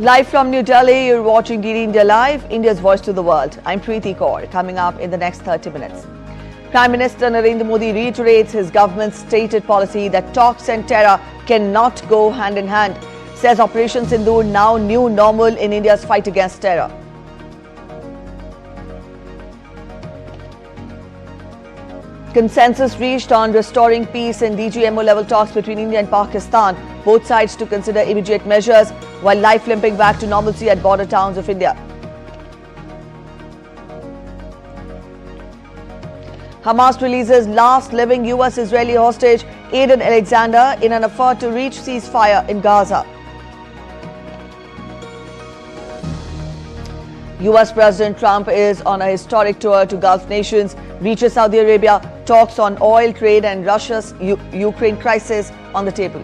Live from New Delhi, you're watching DD India Live, India's voice to the world. I'm Preeti Kaur. Coming up in the next 30 minutes. Prime Minister Narendra Modi reiterates his government's stated policy that talks and terror cannot go hand in hand. Says Operation Sindoor now new normal in India's fight against terror. Consensus reached on restoring peace in DGMO level talks between India and Pakistan. Both sides to consider immediate measures while life limping back to normalcy at border towns of India. Hamas releases last living U.S. Israeli hostage Aiden Alexander in an effort to reach ceasefire in Gaza. U.S. President Trump is on a historic tour to Gulf nations, reaches Saudi Arabia, talks on oil trade and Russia's Ukraine crisis on the table.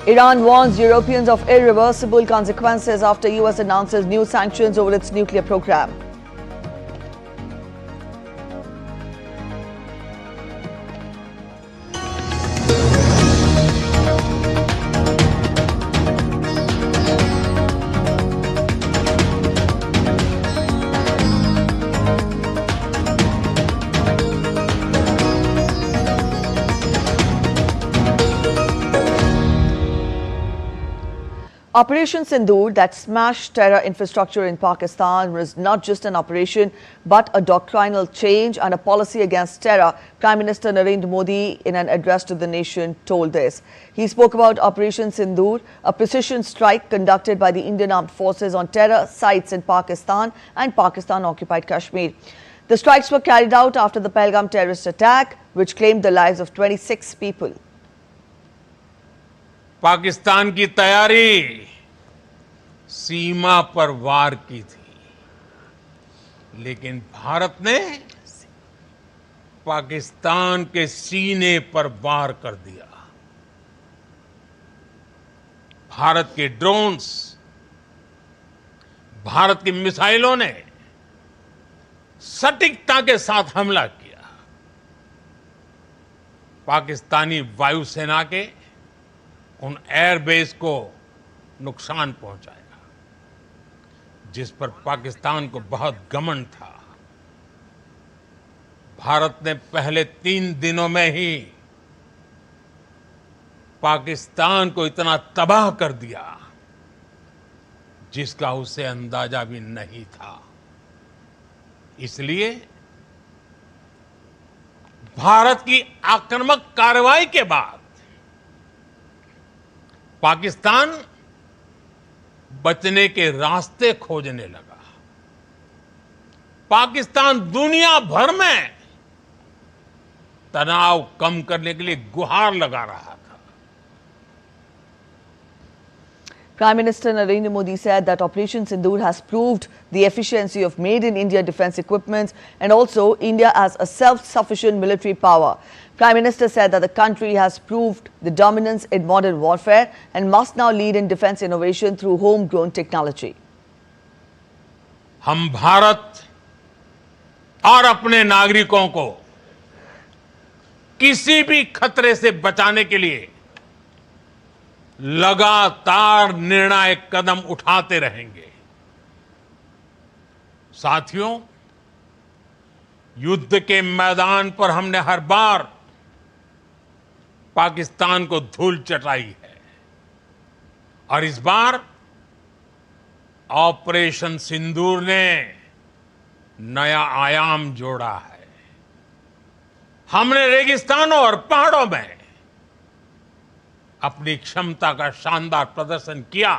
Iran warns Europeans of irreversible consequences after U.S. announces new sanctions over its nuclear program. Operation Sindoor, that smashed terror infrastructure in Pakistan, was not just an operation but a doctrinal change and a policy against terror. Prime Minister Narendra Modi, in an address to the nation, told this. He spoke about Operation Sindoor, a precision strike conducted by the Indian Armed Forces on terror sites in Pakistan and Pakistan-occupied Kashmir. The strikes were carried out after the Pahalgam terrorist attack, which claimed the lives of 26 people. Pakistan की तैयारी सीमा पर वार की थी, लेकिन भारत ने पाकिस्तान के सीने पर वार कर दिया। भारत के ड्रोन्स, भारत की मिसाइलों ने सटीकता के साथ हमला किया। पाकिस्तानी वायुसेना के उन एयरबेस को नुकसान पहुंचाया, जिस पर पाकिस्तान को बहुत घमंड था। भारत ने पहले 3 दिनों में ही पाकिस्तान को इतना तबाह कर दिया जिसका उसे अंदाजा भी नहीं था। इसलिए भारत की आक्रामक कार्रवाई के बाद पाकिस्तान बचने के रास्ते खोजने लगा। पाकिस्तान दुनिया भर में तनाव कम करने के लिए गुहार लगा रहा था। Prime Minister Narendra Modi said that Operation Sindoor has proved the efficiency of made-in-India defense equipment and also India as a self-sufficient military power. Prime Minister said that the country has proved the dominance in modern warfare and must now lead in defense innovation through homegrown technology. हम भारत और अपने नागरिकों को किसी भी खतरे से बचाने के लिए लगातार निर्णायक कदम उठाते रहेंगे। साथियों, युद्ध के मैदान पर हमने हर बार पाकिस्तान को धूल चटाई है और इस बार ऑपरेशन सिंदूर ने नया आयाम जोड़ा है। हमने रेगिस्तानों और पहाड़ों में अपनी क्षमता का शानदार प्रदर्शन किया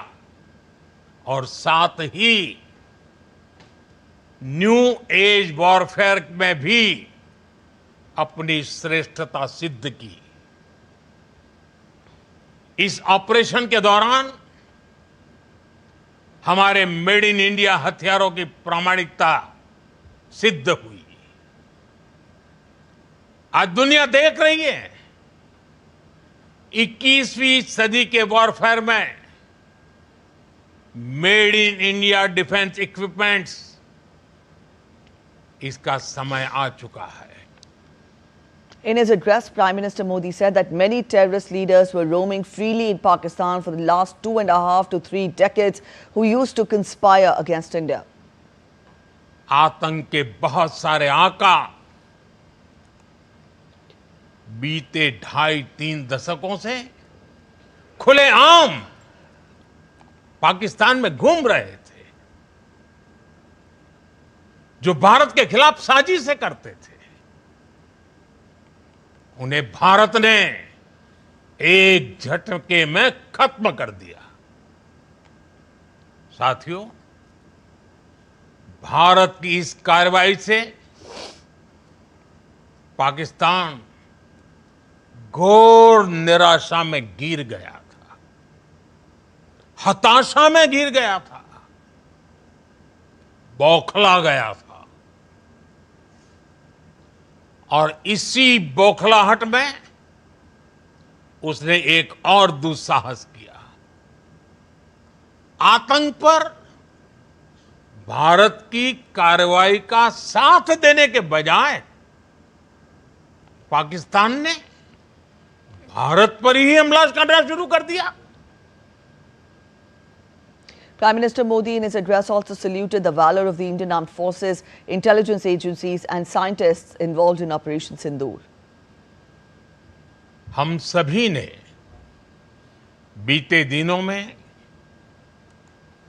और साथ ही न्यू एज वॉरफेयर में भी अपनी श्रेष्ठता सिद्ध की। इस ऑपरेशन के दौरान हमारे मेड इन इंडिया हथियारों की प्रामाणिकता सिद्ध हुई। आज दुनिया देख रही है 21वीं सदी के वॉरफेयर में made in India defence equipments, इसका समय आ चुका है। In his address, Prime Minister Modi said that many terrorist leaders were roaming freely in Pakistan for the last 2.5 to 3 decades who used to conspire against India. आतंक के बहुत सारे आका बीते 2.5-3 दशकों से खुलेआम पाकिस्तान में घूम रहे थे, जो भारत के खिलाफ साजिशें करते थे। उन्हें भारत ने एक झटके में खत्म कर दिया। साथियों, भारत की इस कार्रवाई से पाकिस्तान घोर निराशा में गिर गया था, हताशा में गिर गया था, बौखला गया था। और इसी बौखलाहट में उसने एक और दुस्साहस किया। आतंक पर भारत की कार्रवाई का साथ देने के बजाय पाकिस्तान ने भारत पर ही हमला करना शुरू कर दिया। Prime Minister Modi in his address also saluted the valor of the Indian Armed Forces, intelligence agencies and scientists involved in Operation Sindoor. हम सभी ने बीते दिनों में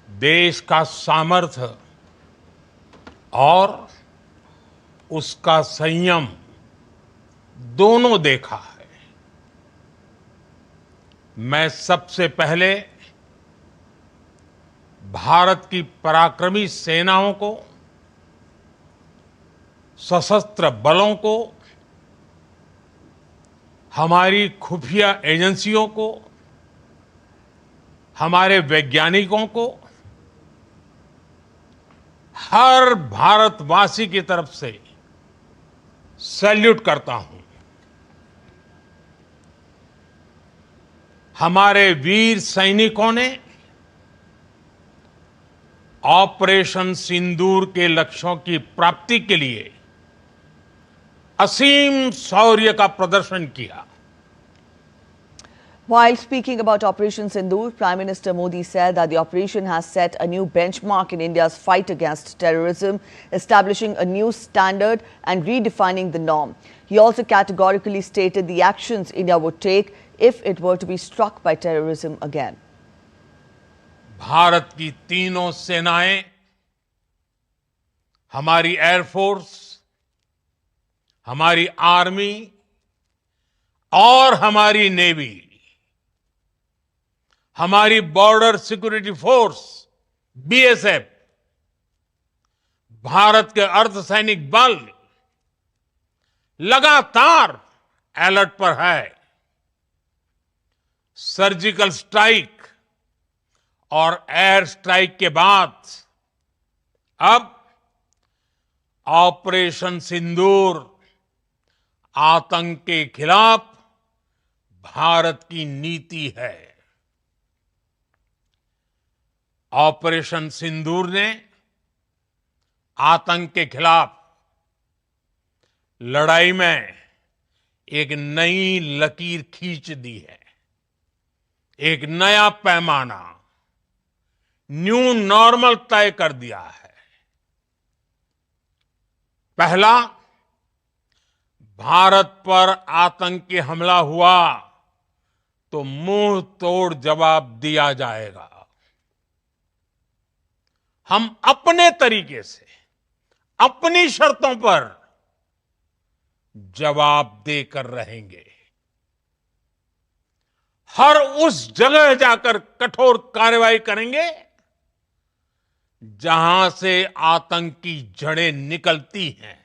देश का सामर्थ्य और उसका संयम दोनों देखा है। मैं सबसे पहले भारत की पराक्रमी सेनाओं को, सशस्त्र बलों को, हमारी खुफिया एजेंसियों को, हमारे वैज्ञानिकों को, हर भारतवासी की तरफ से सैल्यूट करता हूं। हमारे वीर सैनिकों ने ऑपरेशन सिंदूर के लक्ष्यों की प्राप्ति के लिए असीम शौर्य का प्रदर्शन किया। While speaking about Operation Sindoor, Prime Minister Modi said that the operation has set a new benchmark in India's fight against terrorism, establishing a new standard and redefining the norm. He also categorically stated the actions India would take if it were to be struck by terrorism again. Bharat की तीनों सेनाएं, हमारी air force, हमारी army और हमारी navy, हमारी border security force BSF, Bharat के अर्धसैनिक बल लगातार अलर्ट पर है। सर्जिकल स्ट्राइक और एयर स्ट्राइक के बाद अब ऑपरेशन सिंदूर आतंक के खिलाफ भारत की नीति है। ऑपरेशन सिंदूर ने आतंक के खिलाफ लड़ाई में एक नई लकीर खींच दी है, एक नया पैमाना, न्यू नॉर्मल तय कर दिया है। पहला, भारत पर आतंकी हमला हुआ तो मुंह तोड़ जवाब दिया जाएगा। हम अपने तरीके से, अपनी शर्तों पर जवाब देकर रहेंगे। हर उस जगह जाकर कठोर कार्रवाई करेंगे जहां से आतंक की जड़ें निकलती हैं।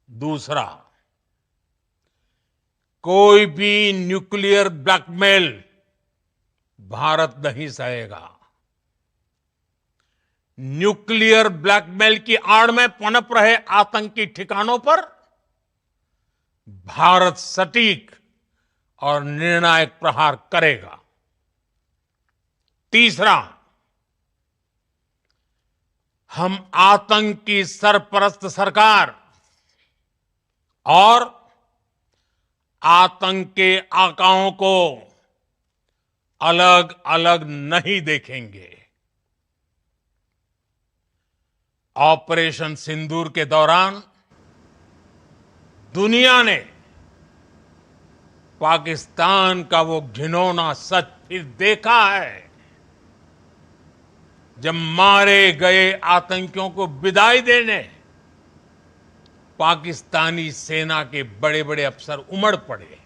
दूसरा, कोई भी न्यूक्लियर ब्लैकमेल भारत नहीं सहेगा। न्यूक्लियर ब्लैकमेल की आड़ में पनप रहे आतंकी ठिकानों पर भारत सटीक और निर्णायक प्रहार करेगा। तीसरा, हम आतंक की सरपरस्त सरकार और आतंक के आकाओं को अलग अलग नहीं देखेंगे। ऑपरेशन सिंदूर के दौरान दुनिया ने पाकिस्तान का वो घिनौना सच फिर देखा है, जब मारे गए आतंकियों को विदाई देने पाकिस्तानी सेना के बड़े बड़े अफसर उमड़ पड़े।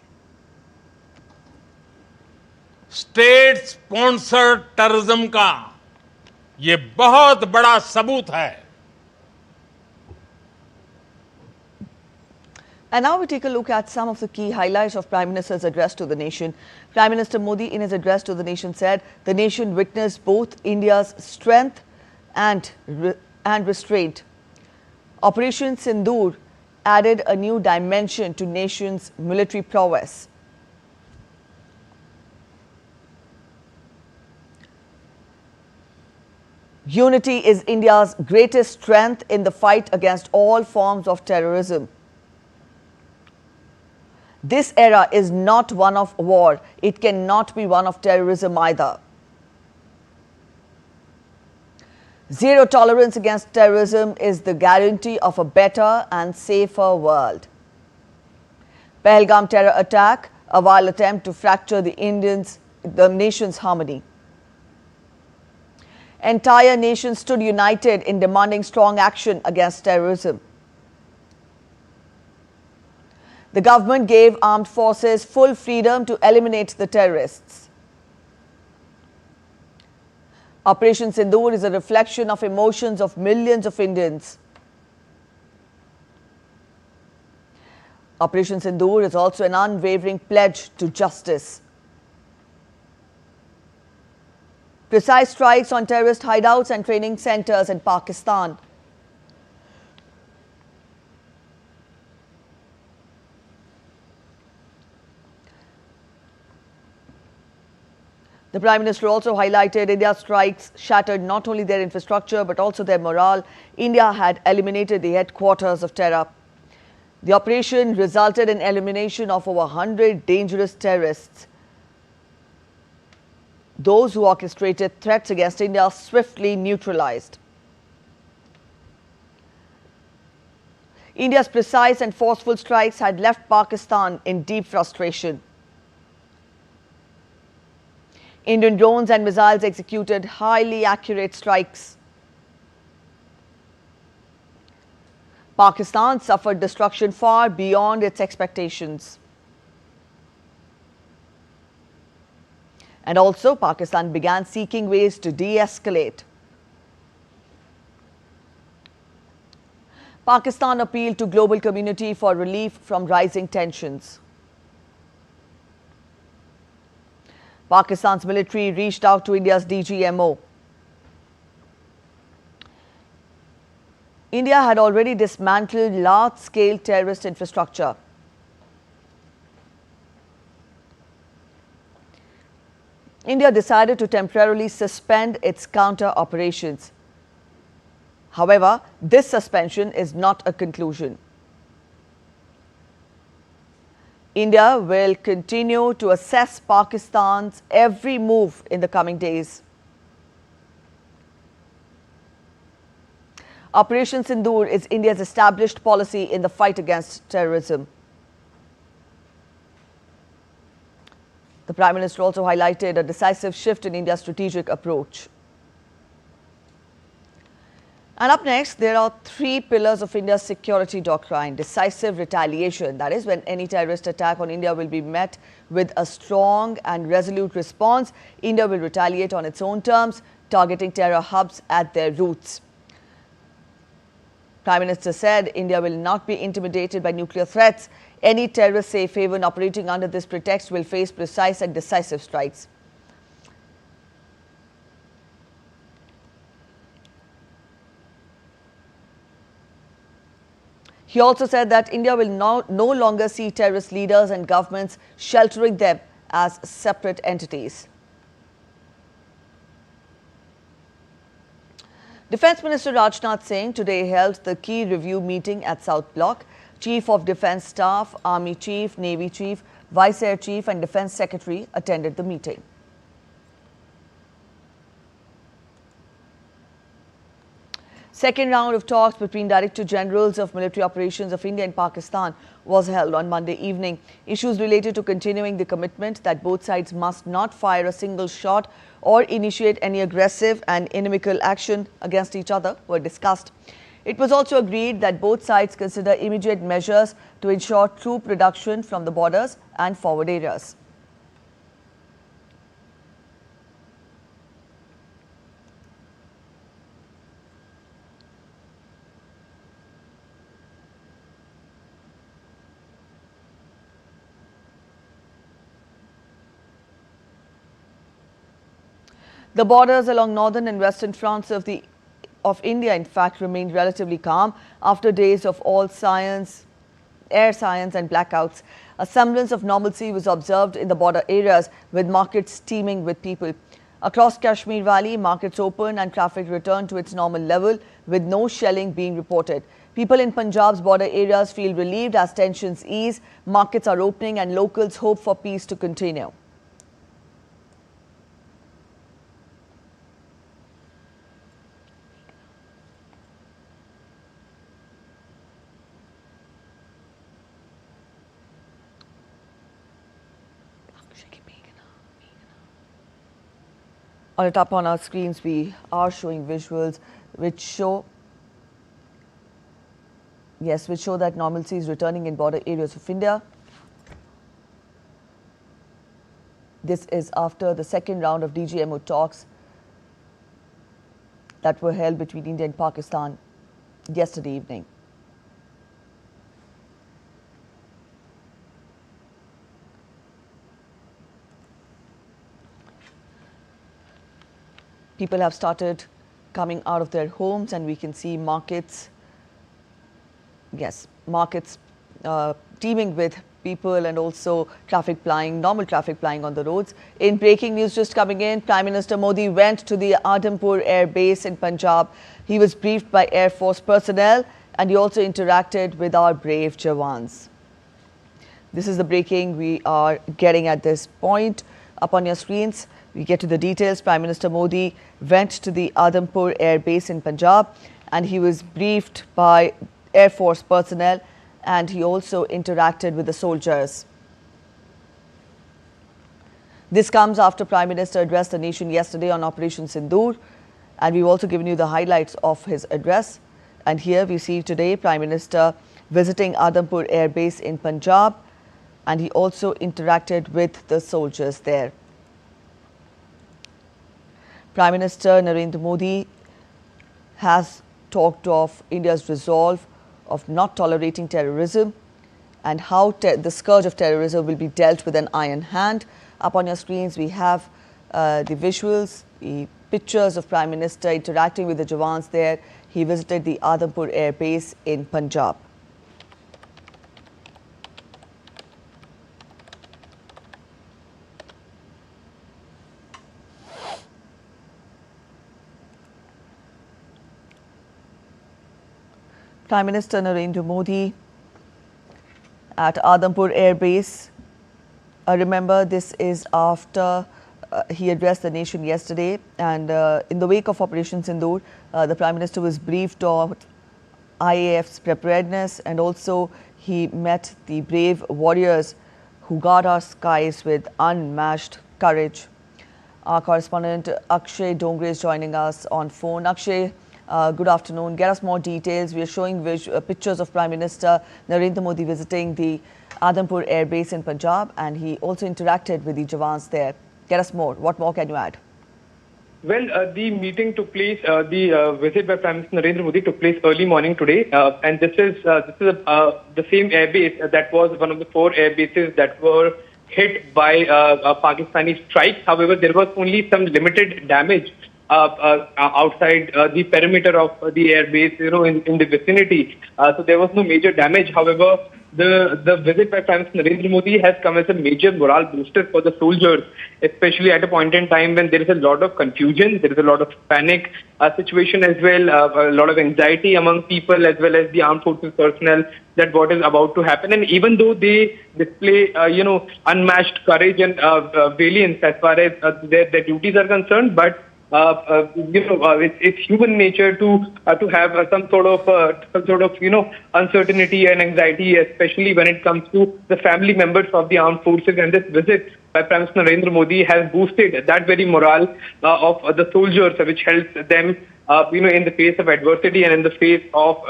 स्टेट स्पॉन्सर्ड टेररिज्म का ये बहुत बड़ा सबूत है। And now we take a look at some of the key highlights of Prime Minister's address to the nation. Prime Minister Modi, in his address to the nation, said the nation witnessed both India's strength and restraint. Operation Sindoor added a new dimension to nation's military prowess. Unity is India's greatest strength in the fight against all forms of terrorism. This era is not one of war. It cannot be one of terrorism either. Zero tolerance against terrorism is the guarantee of a better and safer world. Pahalgam terror attack, a vile attempt to fracture the nation's harmony. Entire nation stood united in demanding strong action against terrorism. The government gave armed forces full freedom to eliminate the terrorists. Operation Sindoor is a reflection of emotions of millions of Indians. Operation Sindoor is also an unwavering pledge to justice. Precise strikes on terrorist hideouts and training centers in Pakistan. The Prime Minister also highlighted India's strikes shattered not only their infrastructure but also their morale. India had eliminated the headquarters of terror. The operation resulted in elimination of over 100 dangerous terrorists. Those who orchestrated threats against India swiftly neutralized. India's precise and forceful strikes had left Pakistan in deep frustration. Indian drones and missiles executed highly accurate strikes. Pakistan suffered destruction far beyond its expectations. And also, Pakistan began seeking ways to de-escalate. Pakistan appealed to global community for relief from rising tensions. Pakistan's military reached out to India's DGMO. India had already dismantled large-scale terrorist infrastructure. India decided to temporarily suspend its counter operations. However, this suspension is not a conclusion. India will continue to assess Pakistan's every move in the coming days. Operation Sindoor is India's established policy in the fight against terrorism. The Prime Minister also highlighted a decisive shift in India's strategic approach. And up next, there are three pillars of India's security doctrine. Decisive retaliation, that is when any terrorist attack on India will be met with a strong and resolute response. India will retaliate on its own terms, targeting terror hubs at their roots. Prime Minister said India will not be intimidated by nuclear threats. Any terrorist safe haven operating under this pretext will face precise and decisive strikes. He also said that India will no longer see terrorist leaders and governments sheltering them as separate entities. Defence Minister Rajnath Singh today held the key review meeting at South Block. Chief of Defence Staff, Army Chief, Navy Chief, Vice Air Chief and Defence Secretary attended the meeting. Second round of talks between Director Generals of Military Operations of India and Pakistan was held on Monday evening. Issues related to continuing the commitment that both sides must not fire a single shot or initiate any aggressive and inimical action against each other were discussed. It was also agreed that both sides consider immediate measures to ensure troop reduction from the borders and forward areas. The borders along northern and western fronts of India, in fact, remained relatively calm after days of all science, air science and blackouts. A semblance of normalcy was observed in the border areas, with markets teeming with people. Across Kashmir Valley, markets opened and traffic returned to its normal level, with no shelling being reported. People in Punjab's border areas feel relieved as tensions ease, markets are opening and locals hope for peace to continue. On the top on our screens, we are showing visuals which show that normalcy is returning in border areas of India. This is after the second round of DGMO talks that were held between India and Pakistan yesterday evening. People have started coming out of their homes and we can see markets teeming with people and also traffic plying, normal traffic plying on the roads. In breaking news just coming in, Prime Minister Modi went to the Adampur Air Base in Punjab. He was briefed by Air Force personnel and he also interacted with our brave Jawans. This is the breaking we are getting at this point. Up on your screens, we get to the details. Prime Minister Modi went to the Adampur Air Base in Punjab and he was briefed by Air Force personnel and he also interacted with the soldiers. This comes after Prime Minister addressed the nation yesterday on Operation Sindoor, and we've also given you the highlights of his address. And here we see today Prime Minister visiting Adampur Air Base in Punjab and he also interacted with the soldiers there. Prime Minister Narendra Modi has talked of India's resolve of not tolerating terrorism and how the scourge of terrorism will be dealt with an iron hand. Up on your screens, we have the visuals, the pictures of Prime Minister interacting with the Jawans there. He visited the Adampur Air Base in Punjab. Prime Minister Narendra Modi at Adampur Air Base. Remember, this is after he addressed the nation yesterday, and in the wake of Operation Sindoor, the Prime Minister was briefed on IAF's preparedness, and also he met the brave warriors who guard our skies with unmatched courage. Our correspondent Akshay Dongre is joining us on phone. Akshay, good afternoon. Get us more details. We are showing pictures of Prime Minister Narendra Modi visiting the Adampur Air Base in Punjab, and he also interacted with the Jawans there. Get us more. What more can you add? Well, the meeting took place, the visit by Prime Minister Narendra Modi took place early morning today, and this is the same air base that was one of the 4 air bases that were hit by Pakistani strikes. However, there was only some limited damage outside the perimeter of the air base, in the vicinity. So there was no major damage. However, the visit by Prime Minister Narendra Modi has come as a major morale booster for the soldiers, especially at a point in time when there is a lot of confusion, there is a lot of panic situation as well, a lot of anxiety among people as well as the armed forces personnel that what is about to happen. And even though they display, unmatched courage and valiance as far as their duties are concerned, but it's human nature to have some sort of uncertainty and anxiety, especially when it comes to the family members of the armed forces. And this visit by Prime Minister Narendra Modi has boosted that very morale of the soldiers, which helps them in the face of adversity and in the face of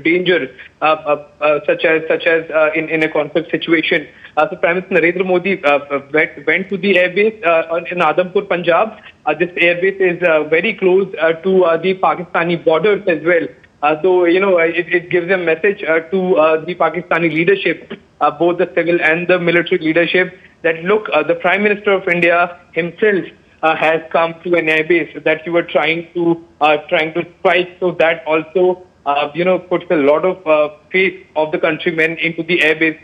danger, such as in a conflict situation. So Prime Minister Narendra Modi went to the airbase in Adampur, Punjab. This airbase is very close to the Pakistani borders as well. So, it gives a message to the Pakistani leadership, both the civil and the military leadership, that look, the Prime Minister of India himself has come to an airbase that you were trying to strike. So that also puts a lot of faith of the countrymen into the airbase,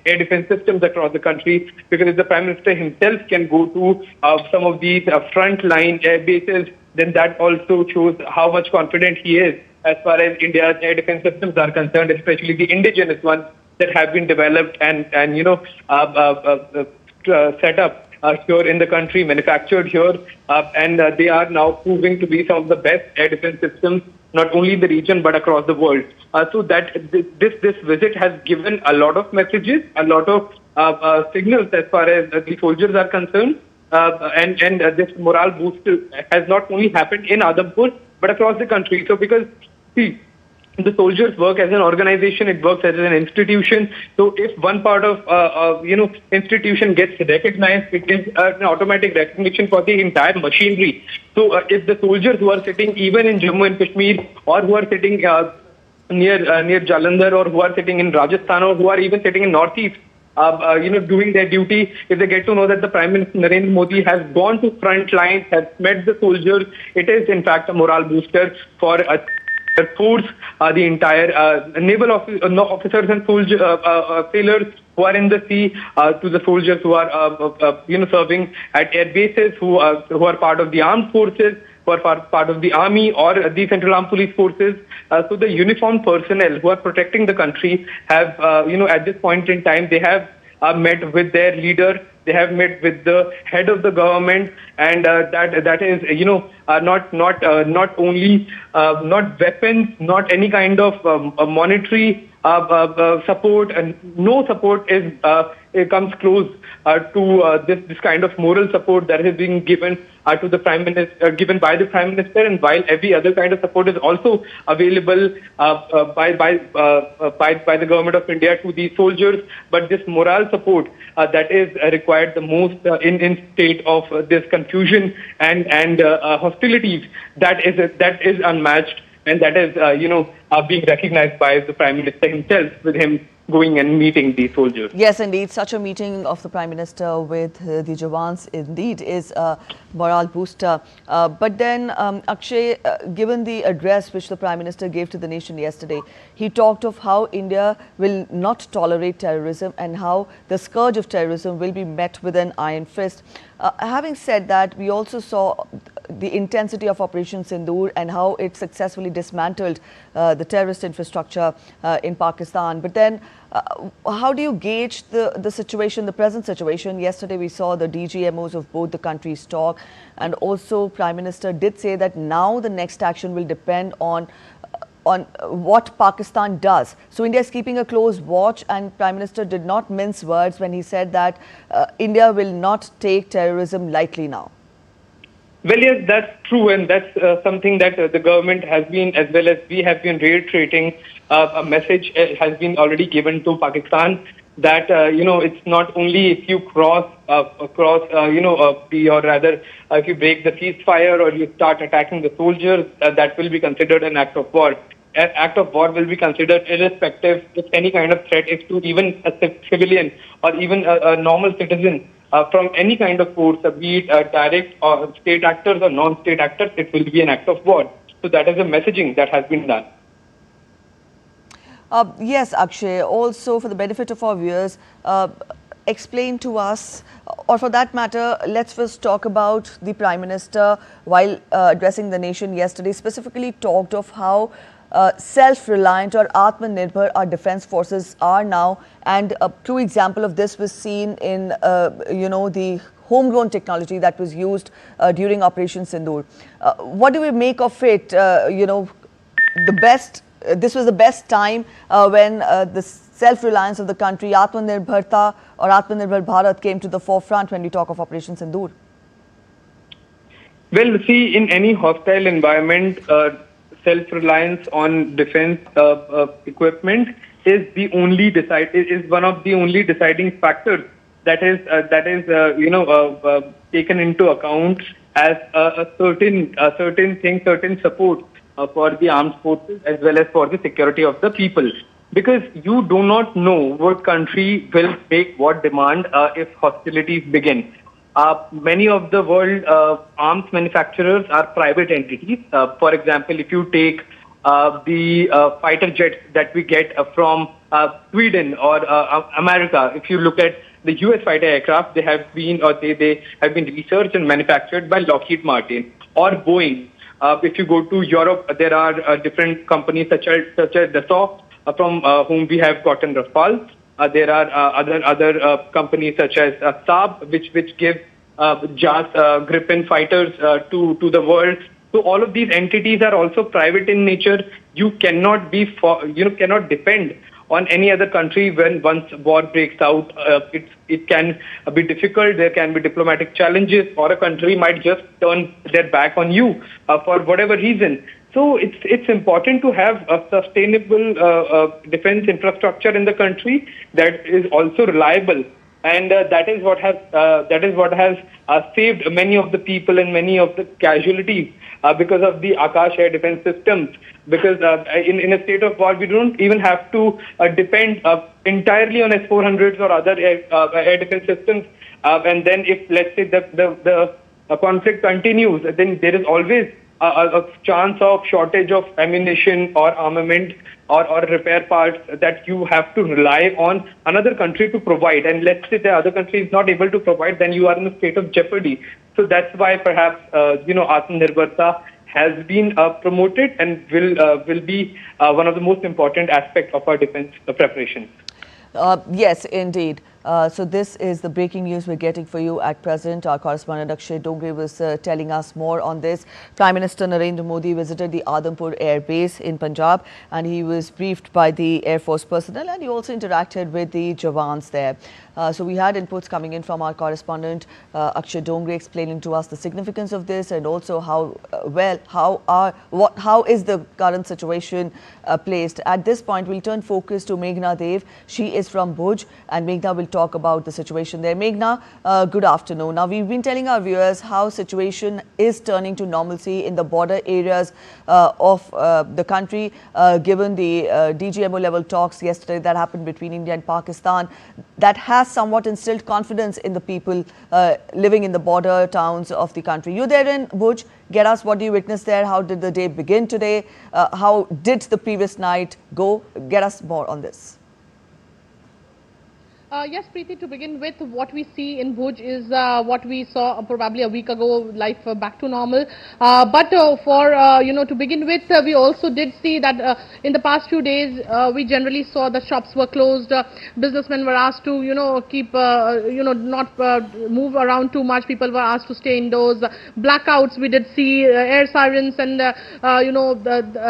air defense systems across the country. Because if the Prime Minister himself can go to some of these frontline air bases, then that also shows how much confident he is as far as India's air defense systems are concerned, especially the indigenous ones that have been developed and set up here in the country, manufactured here, and they are now proving to be some of the best air defense systems, not only in the region but across the world. So that this visit has given a lot of messages, a lot of signals as far as the soldiers are concerned, and this morale boost has not only happened in Adampur but across the country. So because see, the soldiers work as an organization, it works as an institution. So if one part of institution gets recognized, it is an automatic recognition for the entire machinery. So if the soldiers who are sitting even in Jammu and Kashmir, or who are sitting near Jalandhar, or who are sitting in Rajasthan, or who are even sitting in Northeast, doing their duty, if they get to know that the Prime Minister Narendra Modi has gone to front lines, has met the soldiers, it is in fact a morale booster for force, the entire naval officers and sailors who are in the sea, to the soldiers who are serving at air bases, who are part of the armed forces, who are part of the army or the Central Armed Police Forces. So the uniformed personnel who are protecting the country have, at this point in time, they have met with their leader. They have met with the head of the government, and that is, not only not weapons, not any kind of monetary support, and no support is it comes close to this kind of moral support that is being given to the Prime Minister, given by the Prime Minister, and while every other kind of support is also available by the government of India to the soldiers, but this moral support that is required the most in state of this confusion and hostilities, that is unmatched, and that is being recognized by the Prime Minister himself, with him going and meeting the soldiers. Yes, indeed. Such a meeting of the Prime Minister with the Jawans indeed is a morale booster. But then, Akshay, given the address which the Prime Minister gave to the nation yesterday, he talked of how India will not tolerate terrorism and how the scourge of terrorism will be met with an iron fist. Having said that, we also saw the intensity of Operation Sindoor and how it successfully dismantled the terrorist infrastructure in Pakistan. But then, how do you gauge the situation, the present situation? Yesterday, we saw the DGMOs of both the countries talk, and also Prime Minister did say that now the next action will depend on what Pakistan does. So India is keeping a close watch, and Prime Minister did not mince words when he said that India will not take terrorism lightly now. Well, yes, that's true, and that's something that the government has been, as well as we have been reiterating. A message has been already given to Pakistan that it's not only if you if you break the ceasefire or you start attacking the soldiers, that will be considered an act of war. An act of war will be considered irrespective if any kind of threat is to even a civilian or even a normal citizen. From any kind of force, be it direct or state actors or non-state actors, it will be an act of war. So that is a messaging that has been done. Yes, Akshay. Also, for the benefit of our viewers, explain to us, or for that matter, let's first talk about the Prime Minister while addressing the nation yesterday, specifically talked of how self-reliant or Atmanirbhar our defense forces are now. And a true example of this was seen in, the homegrown technology that was used during Operation Sindoor. What do we make of it? This was the best time when the self-reliance of the country, Atmanirbharta or Atmanirbhar Bharat, came to the forefront when we talk of Operation Sindoor. Well, see, in any hostile environment, self-reliance on defense equipment is one of the only deciding factors that is taken into account as a certain support for the armed forces as well as for the security of the people. Because you do not know what country will make what demand if hostilities begin. Many of the world arms manufacturers are private entities. For example, if you take the fighter jets that we get from Sweden or America, if you look at the U.S. fighter aircraft, they have been researched and manufactured by Lockheed Martin or Boeing. If you go to Europe, there are different companies such as Dassault, from whom we have gotten Rafale. There are other companies such as Saab, which give JAS Gripen fighters to the world. So all of these entities are also private in nature. You cannot depend on any other country when once war breaks out. It can be difficult. There can be diplomatic challenges, or a country might just turn their back on you for whatever reason. So it's important to have a sustainable defense infrastructure in the country that is also reliable, and that is what has saved many of the people and many of the casualties because of the Akash air defense systems. Because in a state of war, we don't even have to depend entirely on S-400s or other air defense systems. And then if, let's say, the conflict continues, then there is always a chance of shortage of ammunition or armament or repair parts that you have to rely on another country to provide. And let's say the other country is not able to provide, then you are in a state of jeopardy. So that's why perhaps Atmanirbharta has been promoted and will be one of the most important aspects of our defense preparation. Yes, indeed. So this is the breaking news we're getting for you at present. Our correspondent Akshay Dongre was telling us more on this. Prime Minister Narendra Modi visited the Adampur Air Base in Punjab, and he was briefed by the Air Force personnel, and he also interacted with the Jawans there. So we had inputs coming in from our correspondent Akshay Dongre explaining to us the significance of this, and also how is the current situation placed. At this point, we'll turn focus to Meghna Dev. She is from Bhuj, and Meghna will talk about the situation there. Meghna, good afternoon. Now, we've been telling our viewers how situation is turning to normalcy in the border areas of the country, given the DGMO level talks yesterday that happened between India and Pakistan. That has somewhat instilled confidence in the people living in the border towns of the country. You're there in Bhuj. Get us, what do you witness there? How did the day begin today? How did the previous night go? Get us more on this. Yes, Preeti, to begin with, what we see in Bhuj is what we saw probably a week ago, life back to normal. To begin with, we also did see that in the past few days, we generally saw the shops were closed, businessmen were asked to, keep, not move around too much, people were asked to stay indoors, blackouts, we did see air sirens and,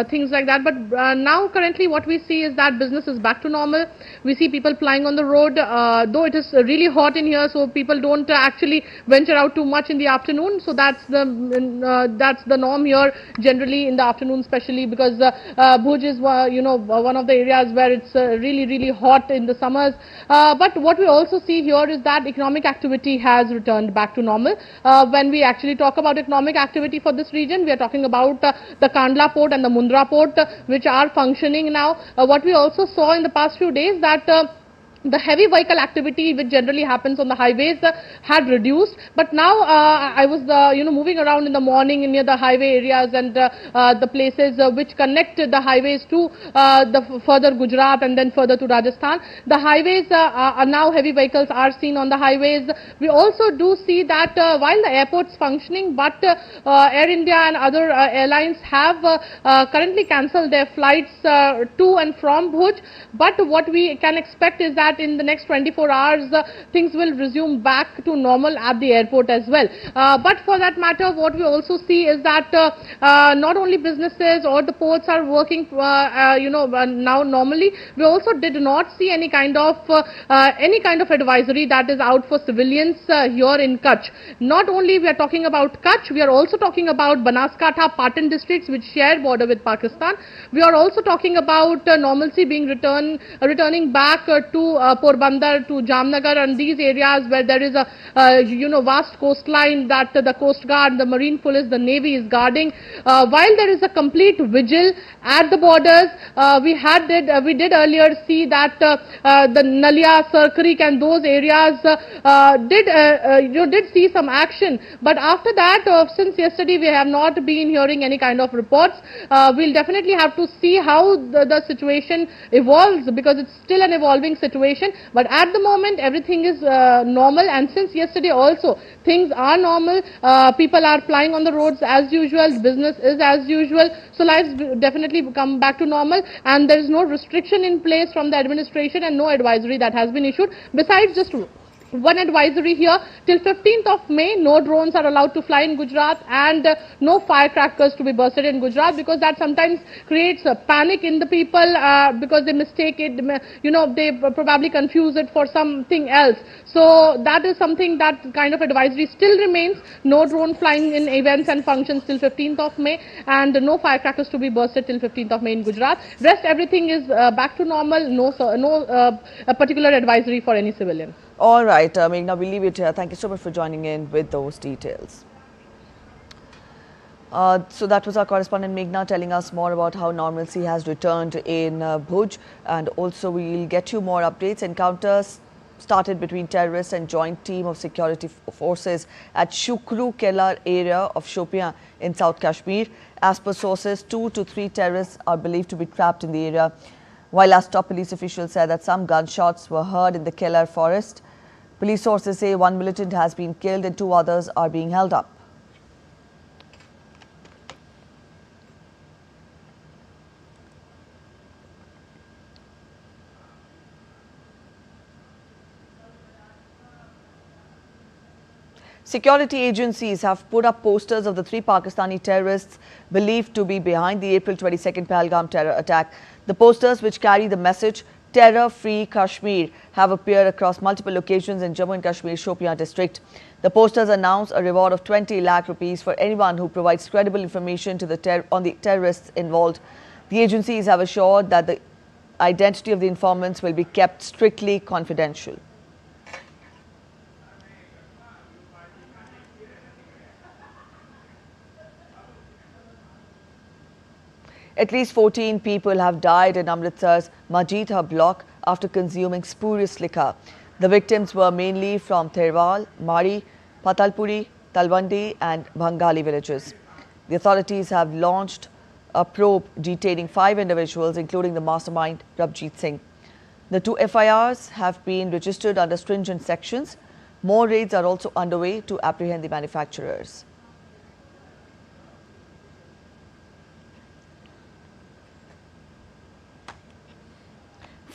things like that. But now currently what we see is that business is back to normal. We see people plying on the road. Though it is really hot in here, so people don't actually venture out too much in the afternoon. So that's the norm here generally in the afternoon, especially because Bhuj is one of the areas where it's really hot in the summers. But what we also see here is that economic activity has returned back to normal. When we actually talk about economic activity for this region, we are talking about the Kandla port and the Mundra port, which are functioning now. What we also saw in the past few days that the heavy vehicle activity which generally happens on the highways had reduced, but now I was moving around in the morning near the highway areas and the places which connect the highways to the further Gujarat and then further to Rajasthan. The highways are now, heavy vehicles are seen on the highways. We also do see that while the airport's functioning, but Air India and other airlines have currently cancelled their flights to and from Bhuj, but what we can expect is that in the next 24 hours, things will resume back to normal at the airport as well. But for that matter, what we also see is that not only businesses or the ports are working, now normally. We also did not see any kind of advisory that is out for civilians here in Kutch. Not only we are talking about Kutch, we are also talking about Banaskantha, Patan districts which share border with Pakistan. We are also talking about normalcy being returning back to Porbandar, to Jamnagar and these areas where there is a vast coastline that the Coast Guard, the Marine Police, the Navy is guarding. While there is a complete vigil at the borders, we did earlier see that the Nalia, Sir Creek and those areas did see some action. But after that, since yesterday we have not been hearing any kind of reports. We'll definitely have to see how the situation evolves, because it's still an evolving situation. But at the moment, everything is normal, and since yesterday also things are normal. People are flying on the roads as usual. Business is as usual. So lives definitely come back to normal, and there is no restriction in place from the administration and no advisory that has been issued. Besides just one advisory here, till 15th of May, no drones are allowed to fly in Gujarat, and no firecrackers to be bursted in Gujarat, because that sometimes creates a panic in the people, because they mistake it, they probably confuse it for something else. So that is something, that kind of advisory still remains. No drone flying in events and functions till 15th of May, and no firecrackers to be bursted till 15th of May in Gujarat. Rest everything is back to normal. No particular advisory for any civilian. All right, Meghna, we'll leave it here. Thank you so much for joining in with those details. So that was our correspondent Meghna telling us more about how normalcy has returned in Bhuj, and also we'll get you more updates. Encounters started between terrorists and joint team of security forces at Shukru Kelar area of Shopian in South Kashmir. As per sources, 2 to 3 terrorists are believed to be trapped in the area, while as top police officials said that some gunshots were heard in the Kelar forest. Police sources say 1 militant has been killed and 2 others are being held up. Security agencies have put up posters of the 3 Pakistani terrorists believed to be behind the April 22nd Pahalgam terror attack. The posters, which carry the message "Terror-Free Kashmir," have appeared across multiple locations in Jammu and Kashmir Shopian district. The posters announce a reward of 20 lakh rupees for anyone who provides credible information to on the terrorists involved. The agencies have assured that the identity of the informants will be kept strictly confidential. At least 14 people have died in Amritsar's Majidha block after consuming spurious liquor. The victims were mainly from Therwal, Mari, Patalpuri, Talwandi and Bhangali villages. The authorities have launched a probe detaining 5 individuals, including the mastermind Prabjit Singh. The 2 FIRs have been registered under stringent sections. More raids are also underway to apprehend the manufacturers.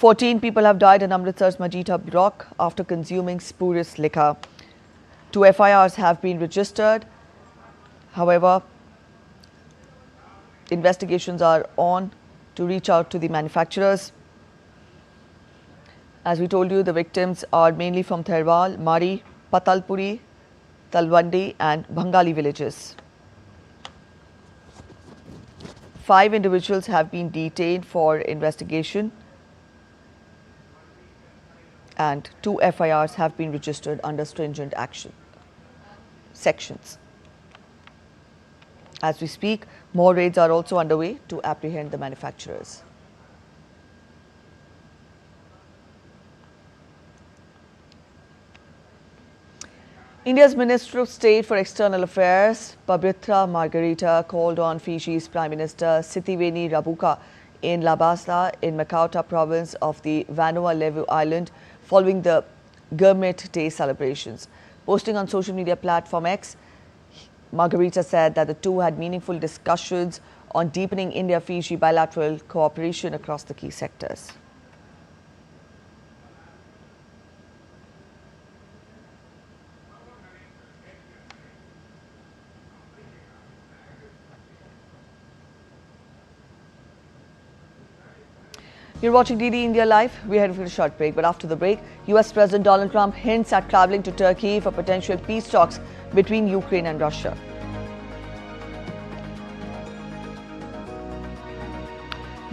Fourteen people have died in Amritsar's Majidha block after consuming spurious liquor. 2 FIRs have been registered. However, investigations are on to reach out to the manufacturers. As we told you, the victims are mainly from Therwal, Mari, Patalpuri, Talwandi and Bhangali villages. 5 individuals have been detained for investigation, and 2 FIRs have been registered under stringent action sections. As we speak, more raids are also underway to apprehend the manufacturers. India's Minister of State for External Affairs, Pabitra Margarita, called on Fiji's Prime Minister Sitiveni Rabuka in Labasa in Makauta province of the Vanuatu Island following the Gurmit Day celebrations. Posting on social media platform X, Margarita said that the two had meaningful discussions on deepening India-Fiji bilateral cooperation across the key sectors. You're watching DD India Live. We're headed for a short break, but after the break, US President Donald Trump hints at traveling to Turkey for potential peace talks between Ukraine and Russia.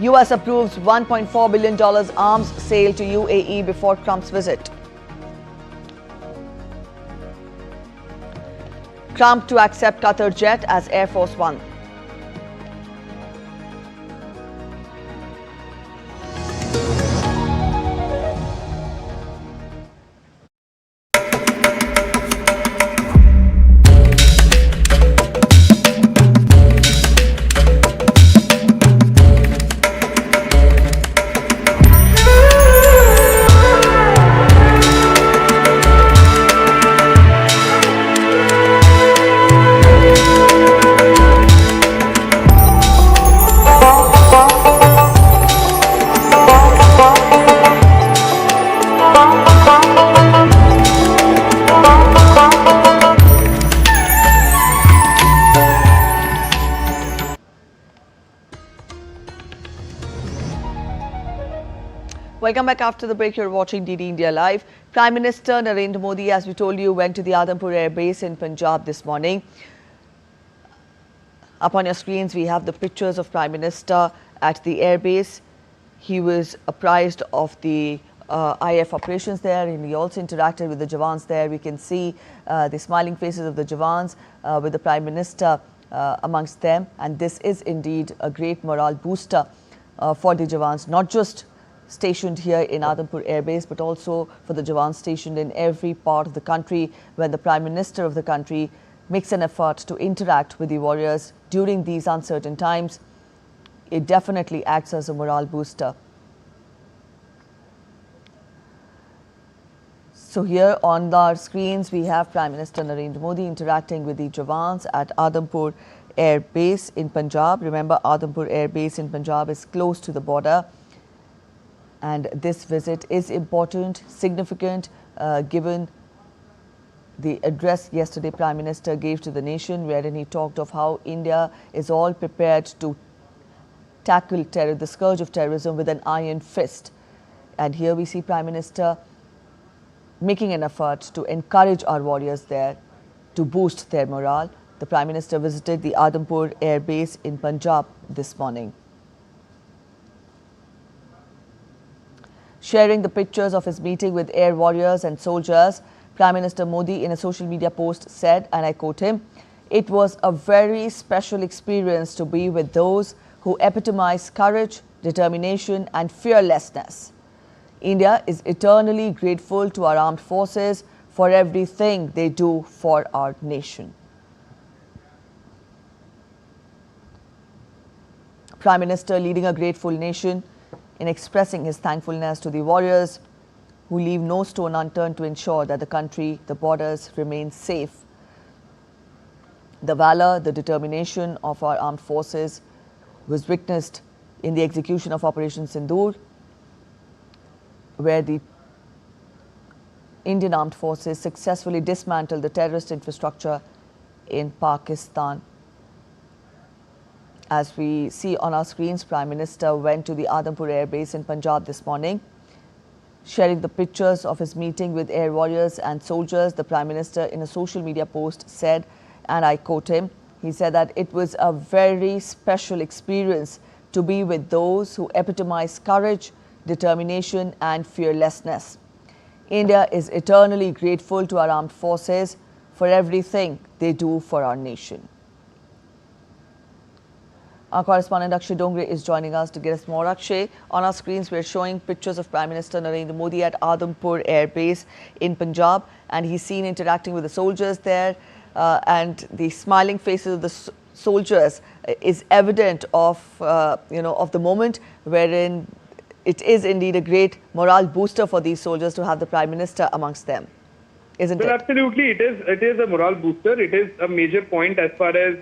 US approves $1.4 billion arms sale to UAE before Trump's visit. Trump to accept Qatar jet as Air Force One. Welcome back after the break. You're watching DD India Live. Prime Minister Narendra Modi, as we told you, went to the Adampur Air Base in Punjab this morning. Up on your screens, we have the pictures of Prime Minister at the air base. He was apprised of the IF operations there, and he also interacted with the Jawans there. We can see the smiling faces of the Jawans with the Prime Minister amongst them. And this is indeed a great morale booster for the Jawans, not just stationed here in Adampur Air Base, but also for the Jawans stationed in every part of the country, when the Prime Minister of the country makes an effort to interact with the warriors during these uncertain times. It definitely acts as a morale booster. So here on our screens, we have Prime Minister Narendra Modi interacting with the Jawans at Adampur Air Base in Punjab. Remember, Adampur Air Base in Punjab is close to the border. And this visit is important, significant, given the address yesterday Prime Minister gave to the nation, wherein he talked of how India is all prepared to tackle terror, the scourge of terrorism, with an iron fist. And here we see Prime Minister making an effort to encourage our warriors there, to boost their morale. The Prime Minister visited the Adampur Air Base in Punjab this morning. Sharing the pictures of his meeting with air warriors and soldiers, Prime Minister Modi in a social media post said, and I quote him, "It was a very special experience to be with those who epitomize courage, determination and fearlessness. India is eternally grateful to our armed forces for everything they do for our nation." Prime Minister leading a grateful nation in expressing his thankfulness to the warriors who leave no stone unturned to ensure that the country, the borders remain safe. The valor, the determination of our armed forces was witnessed in the execution of Operation Sindoor, where the Indian armed forces successfully dismantled the terrorist infrastructure in Pakistan. As we see on our screens, Prime Minister went to the Adampur Air Base in Punjab this morning. Sharing the pictures of his meeting with air warriors and soldiers, the Prime Minister in a social media post said, and I quote him, he said that it was a very special experience to be with those who epitomize courage, determination and fearlessness. India is eternally grateful to our armed forces for everything they do for our nation. Our correspondent Akshay Dongre is joining us to get us more. Akshay, on our screens we're showing pictures of Prime Minister Narendra Modi at Adampur Air Base in Punjab, and he's seen interacting with the soldiers there, and the smiling faces of the soldiers is evident of of the moment, wherein it is indeed a great morale booster for these soldiers to have the Prime Minister amongst them, isn't it? Well, absolutely, it is a morale booster. It is a major point as far as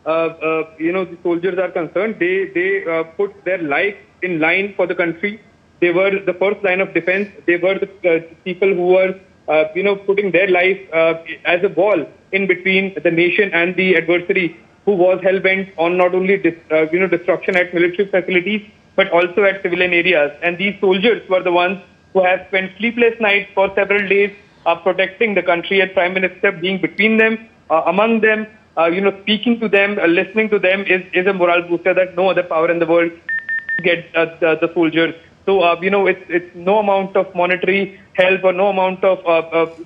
the soldiers are concerned. They put their life in line for the country. They were the first line of defense. They were the people who were putting their life as a wall in between the nation and the adversary, who was hell-bent on not only destruction at military facilities but also at civilian areas. And these soldiers were the ones who have spent sleepless nights for several days protecting the country, and Prime Minister being between them, among them, speaking to them, listening to them is a morale booster that no other power in the world gets the soldiers. So, it's no amount of monetary help or no amount of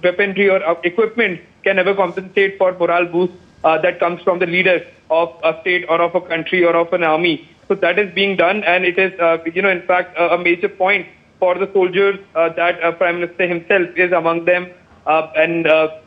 weaponry or equipment can ever compensate for morale boost that comes from the leaders of a state or of a country or of an army. So that is being done, and it is, in fact, a major point for the soldiers that Prime Minister himself is among them, that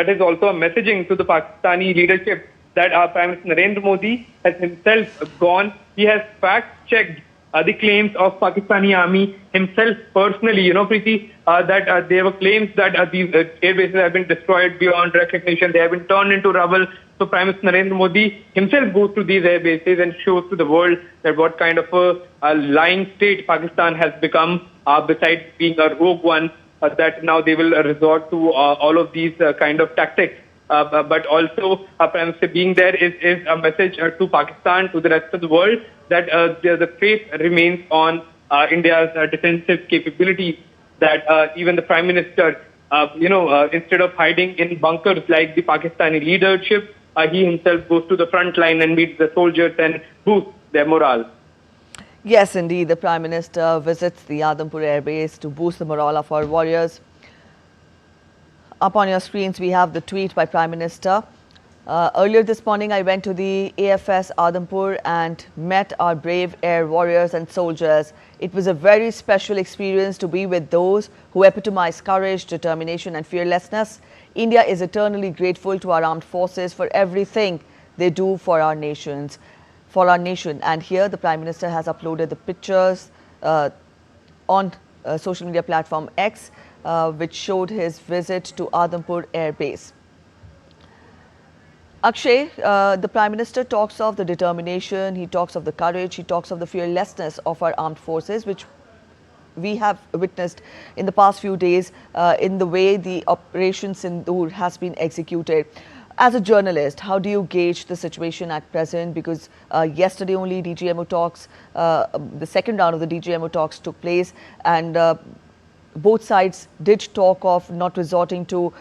is also a messaging to the Pakistani leadership that our Prime Minister Narendra Modi has himself gone. He has fact-checked the claims of Pakistani army himself personally, Preeti, that there were claims that these air bases have been destroyed beyond recognition. They have been turned into rubble. So Prime Minister Narendra Modi himself goes to these air bases and shows to the world that what kind of a lying state Pakistan has become, besides being a rogue one, that now they will resort to all of these kind of tactics. But also, Prime Minister being there is a message to Pakistan, to the rest of the world, that the faith remains on India's defensive capabilities, that even the Prime Minister, instead of hiding in bunkers like the Pakistani leadership, he himself goes to the front line and meets the soldiers and boosts their morale. Yes, indeed, the Prime Minister visits the Adampur Air Base to boost the morale of our warriors. Up on your screens, we have the tweet by Prime Minister. Earlier this morning, I went to the AFS Adampur and met our brave air warriors and soldiers. It was a very special experience to be with those who epitomize courage, determination and fearlessness. India is eternally grateful to our armed forces for everything they do for our nation. And here the Prime Minister has uploaded the pictures on social media platform X, which showed his visit to Adampur Air Base. Akshay, the Prime Minister talks of the determination, he talks of the courage, he talks of the fearlessness of our armed forces, which we have witnessed in the past few days in the way the Operation Sindoor has been executed. As a journalist, how do you gauge the situation at present? Because yesterday only DGMO talks, the second round of the DGMO talks took place, and both sides did talk of not resorting to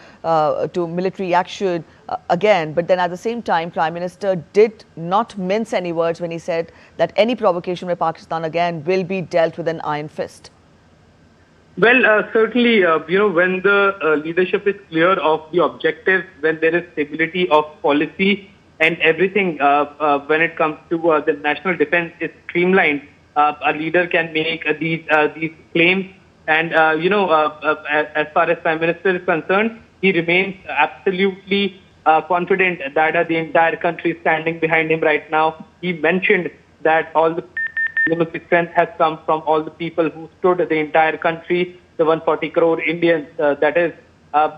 military action again. But then at the same time, Prime Minister did not mince any words when he said that any provocation by Pakistan again will be dealt with an iron fist. Well, certainly, when the leadership is clear of the objectives, when there is stability of policy and everything, when it comes to the national defense is streamlined, a leader can make these claims. And, as far as Prime Minister is concerned, he remains absolutely confident that the entire country is standing behind him right now. He mentioned that all the strength has come from all the people who stood the entire country, the 140 crore Indians. That is, a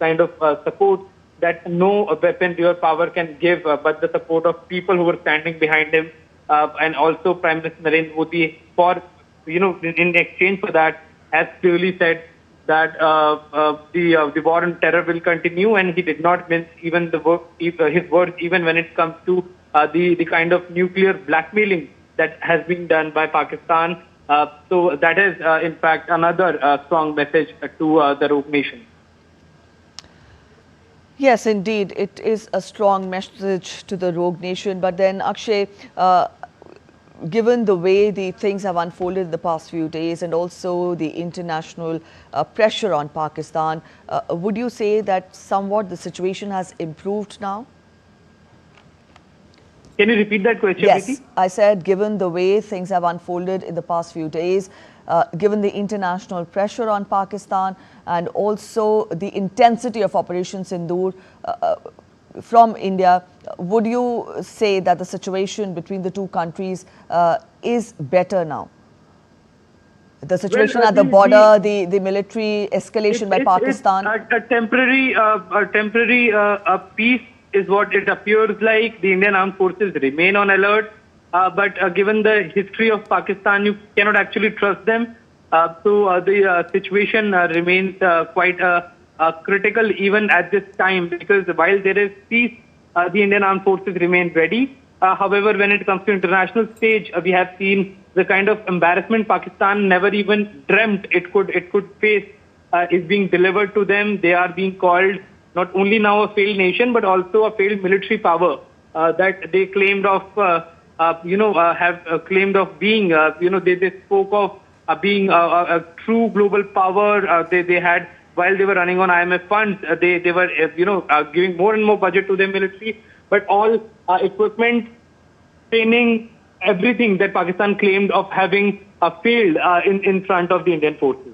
kind of support that no weapon or power can give, but the support of people who were standing behind him. And also Prime Minister Narendra Modi, in exchange for that, has clearly said that the war on terror will continue, and he did not mince even his words, even when it comes to the kind of nuclear blackmailing that has been done by Pakistan. So that is, in fact, another strong message to the rogue nation. Yes, indeed, it is a strong message to the rogue nation. But then, Akshay, given the way the things have unfolded in the past few days and also the international pressure on Pakistan, would you say that somewhat the situation has improved now? Can you repeat that question, Yes, Preeti? I said given the way things have unfolded in the past few days, given the international pressure on Pakistan and also the intensity of Operation Sindoor from India, would you say that the situation between the two countries is better now? The situation at the border, the military escalation by Pakistan? A temporary peace is what it appears like. The Indian armed forces remain on alert. But given the history of Pakistan, you cannot actually trust them. So the situation remains quite critical even at this time, because while there is peace, the Indian armed forces remain ready. However, when it comes to international stage, we have seen the kind of embarrassment Pakistan never even dreamt it could face is being delivered to them. They are being called not only now a failed nation, but also a failed military power that they claimed of, have claimed of being. They spoke of being a true global power. They had, while they were running on IMF funds, they were giving more and more budget to their military, but all equipment, training, everything that Pakistan claimed of having failed in front of the Indian forces.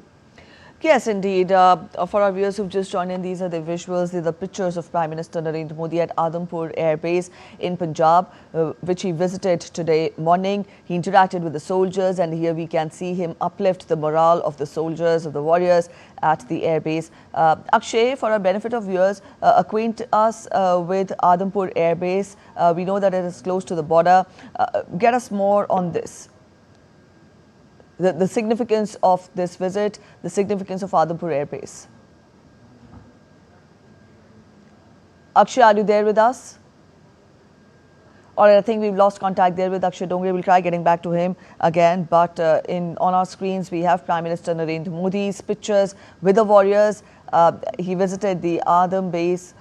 Yes, indeed. For our viewers who've just joined in, these are the visuals, these are the pictures of Prime Minister Narendra Modi at Adampur Air Base in Punjab, which he visited today morning. He interacted with the soldiers, and here we can see him uplift the morale of the soldiers, of the warriors at the air base. Akshay, for our benefit of viewers, acquaint us with Adampur Air Base. We know that it is close to the border. Get us more on this. The significance of this visit, the significance of Adampur Air Base. Akshay, are you there with us? All right, I think we've lost contact there with Akshay Dongre. We'll try getting back to him again. But on our screens, we have Prime Minister Narendra Modi's pictures with the warriors. He visited the Adampur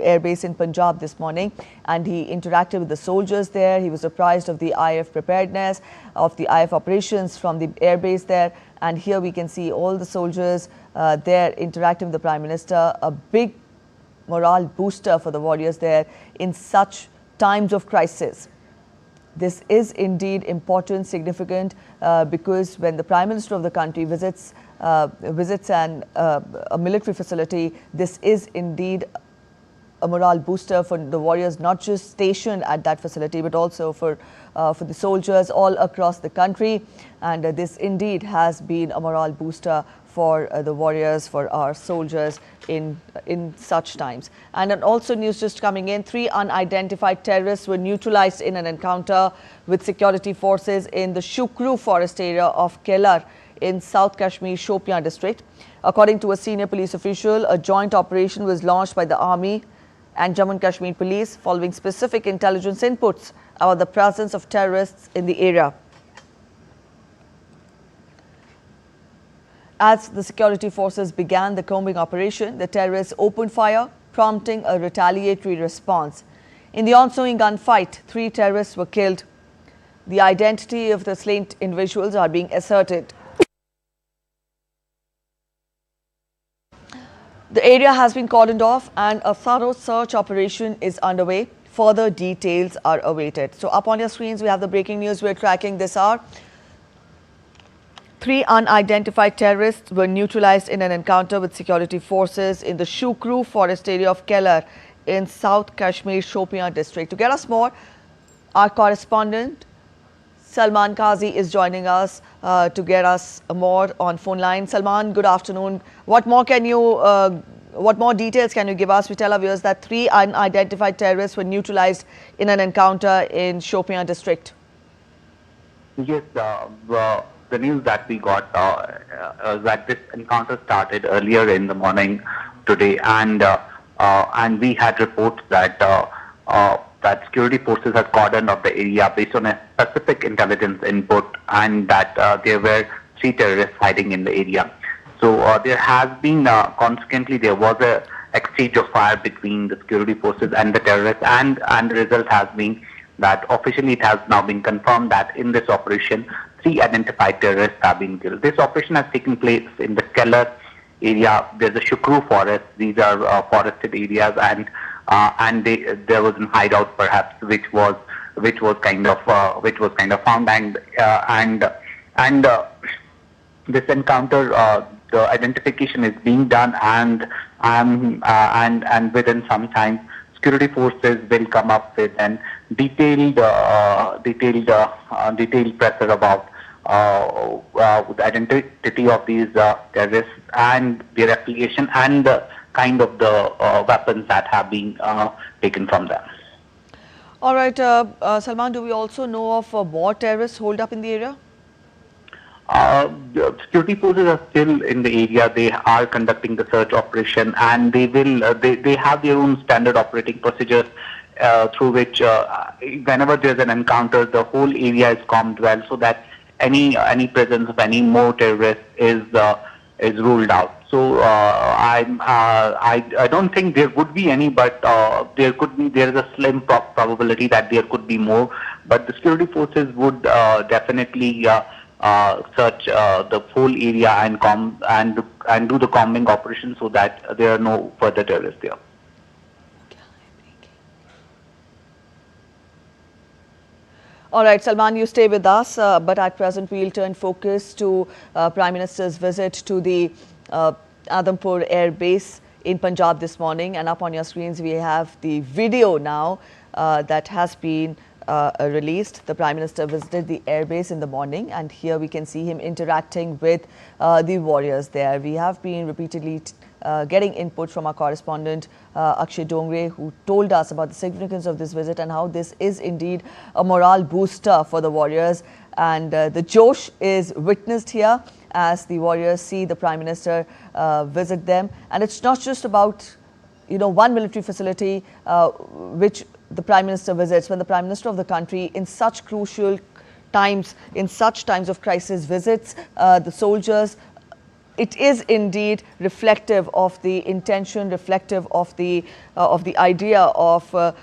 Air Base in Punjab this morning, and he interacted with the soldiers there. He was apprised of the IF preparedness, of the IF operations from the air base there. And here we can see all the soldiers there interacting with the Prime Minister. A big morale booster for the warriors there in such times of crisis. This is indeed important, significant, because when the Prime Minister of the country visits a military facility, this is indeed a morale booster for the warriors, not just stationed at that facility, but also for the soldiers all across the country. And this indeed has been a morale booster for the warriors, for our soldiers in such times. And also news just coming in, 3 unidentified terrorists were neutralized in an encounter with security forces in the Shukru forest area of Kelar in South Kashmir, Shopian district. According to a senior police official, a joint operation was launched by the army and Jammu and Kashmir police following specific intelligence inputs about the presence of terrorists in the area. As the security forces began the combing operation, the terrorists opened fire, prompting a retaliatory response. In the ensuing gunfight, 3 terrorists were killed. The identity of the slain individuals are being asserted. The area has been cordoned off and a thorough search operation is underway. Further details are awaited. So up on your screens, we have the breaking news we're tracking this hour. 3 unidentified terrorists were neutralized in an encounter with security forces in the Shukru forest area of Kelar in South Kashmir, Shopian district. To get us more, our correspondent Salman Qazi is joining us to get us more on phone line. Salman, good afternoon. What more details can you give us? We tell our viewers that 3 unidentified terrorists were neutralized in an encounter in Shopian district. Yes, the news that we got that this encounter started earlier in the morning today, and we had reports that that security forces had cordoned off the area based on a specific intelligence input, and that there were 3 terrorists hiding in the area. So there has been consequently there was a exchange of fire between the security forces and the terrorists, and the result has been that officially it has now been confirmed that in this operation 3 identified terrorists have been killed. This operation has taken place in the Kelar area. There's a Shukru forest. These are forested areas, and and there was a hideout perhaps which was kind of found, and this encounter, the identification is being done, and within some time, security forces will come up with an detailed pressure about the identity of these terrorists and their affiliation and the kind of the weapons that have been taken from them. All right, Salman, do we also know of more terrorists holed up in the area? The security forces are still in the area. They are conducting the search operation, and they will. They have their own standard operating procedures through which, whenever there's an encounter, the whole area is calmed well, so that any presence of any more terrorists is ruled out. So I don't think there would be any, but there is a slim probability that there could be more. But the security forces would definitely search the whole area and do the combing operation so that there are no further terrorists there. All right, Salman, you stay with us, but at present we'll turn focus to Prime Minister's visit to the Adampur Air Base in Punjab this morning. And up on your screens we have the video now that has been released. The Prime Minister visited the airbase in the morning, and here we can see him interacting with the warriors there. We have been repeatedly getting input from our correspondent Akshay Dongre, who told us about the significance of this visit and how this is indeed a morale booster for the warriors. And the Josh is witnessed here as the warriors see the Prime Minister visit them. And it's not just about, one military facility which the Prime Minister visits. When the Prime Minister of the country in such crucial times, in such times of crisis, visits the soldiers, it is indeed reflective of the intention, reflective of the idea of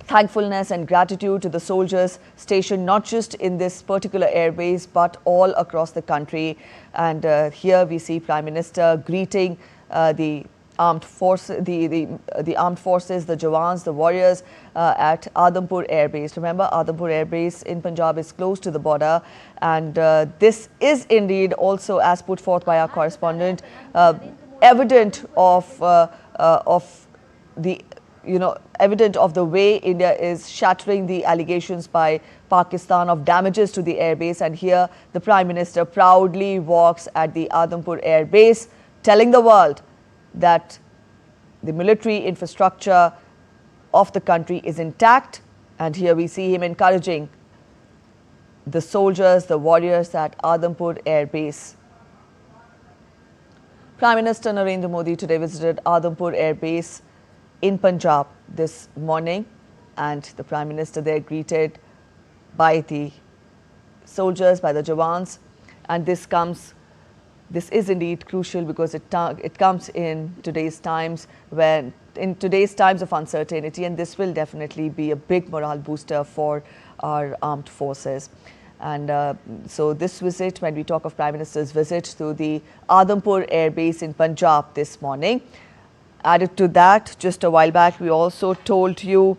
thankfulness and gratitude to the soldiers stationed not just in this particular airbase but all across the country. And here we see Prime Minister greeting the armed forces, the armed forces, the Jawans, the warriors at Adampur Air Base. Remember, Adampur Air Base in Punjab is close to the border, and this is indeed also, as put forth by our correspondent, evident of the evident of the way India is shattering the allegations by Pakistan of damages to the airbase. And here the Prime Minister proudly walks at the Adampur Air Base, telling the world that the military infrastructure of the country is intact. And here we see him encouraging the soldiers, the warriors at Adampur Air Base. Prime Minister Narendra Modi today visited Adampur Air Base in Punjab this morning, and the Prime Minister there greeted by the soldiers, by the Jawans. And this is indeed crucial because it comes in today's times of uncertainty, and this will definitely be a big morale booster for our armed forces. And so this visit, when we talk of Prime Minister's visit to the Adampur Air Base in Punjab this morning, added to that, just a while back, we also told you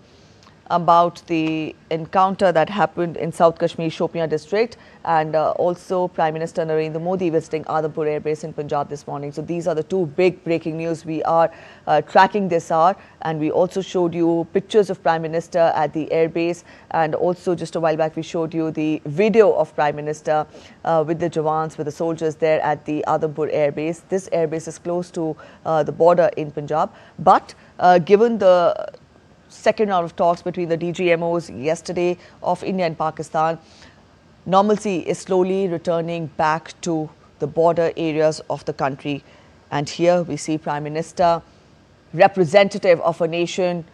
about the encounter that happened in South Kashmir, Shopian district, and also Prime Minister Narendra Modi visiting Adampur Air Base in Punjab this morning. So these are the two big breaking news we are tracking this hour. And we also showed you pictures of Prime Minister at the air base, and also just a while back we showed you the video of Prime Minister with the Jawans, with the soldiers there at the Adampur Air Base. This air base is close to the border in Punjab, but given the second round of talks between the DGMOs yesterday of India and Pakistan, normalcy is slowly returning back to the border areas of the country. And here we see Prime Minister, representative of a nation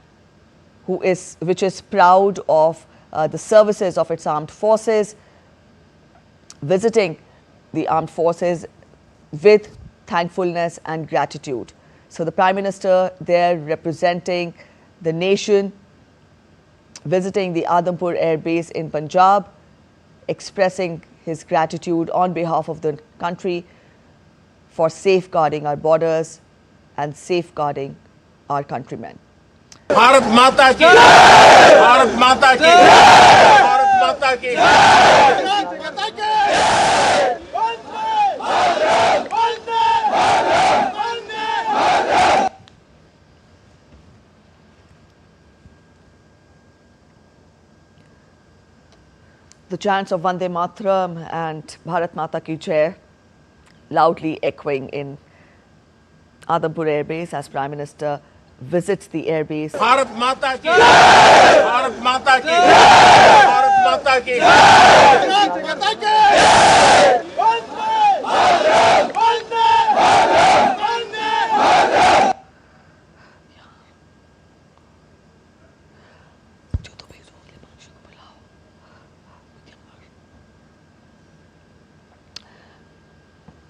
which is proud of the services of its armed forces, visiting the armed forces with thankfulness and gratitude. So the Prime Minister there representing the nation, visiting the Adampur Air Base in Punjab, expressing his gratitude on behalf of the country for safeguarding our borders and safeguarding our countrymen. Bharat माता की, भारत माता की, भारत माता की। The chants of Vande Mataram and Bharat Mata Ki Jai loudly echoing in Adampur Air Base as Prime Minister visits the airbase. Bharat माता की, भारत माता की, भारत माता की।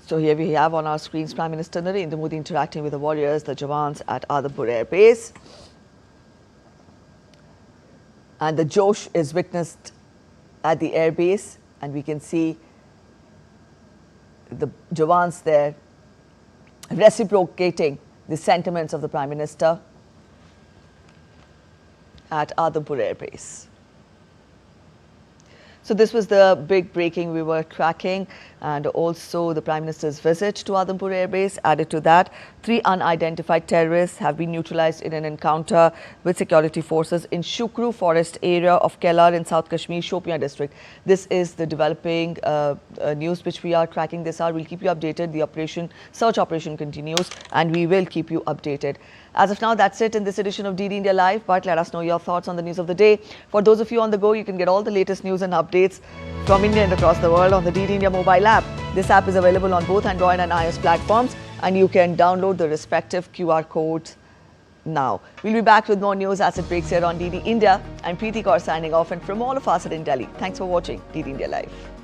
So here we have on our screens Prime Minister Narendra Modi interacting with the warriors, the Jawans at Adampur Air Base. And the Josh is witnessed at the air base, and we can see the Jawans there reciprocating the sentiments of the Prime Minister at Adampur Air Base. So this was the big breaking we were tracking, and also the Prime Minister's visit to Adampur Air Base. Added to that, 3 unidentified terrorists have been neutralized in an encounter with security forces in Shukru forest area of Kellar in South Kashmir, Shopian district. This is the developing news which we are tracking this hour. We'll keep you updated. The search operation continues, and we will keep you updated. As of now, that's it in this edition of DD India Live, but let us know your thoughts on the news of the day. For those of you on the go, you can get all the latest news and updates from India and across the world on the DD India mobile app. This app is available on both Android and iOS platforms, and you can download the respective QR codes now. We'll be back with more news as it breaks here on DD India. I'm Preeti Kaur signing off, and from all of us at In Delhi, thanks for watching DD India Live.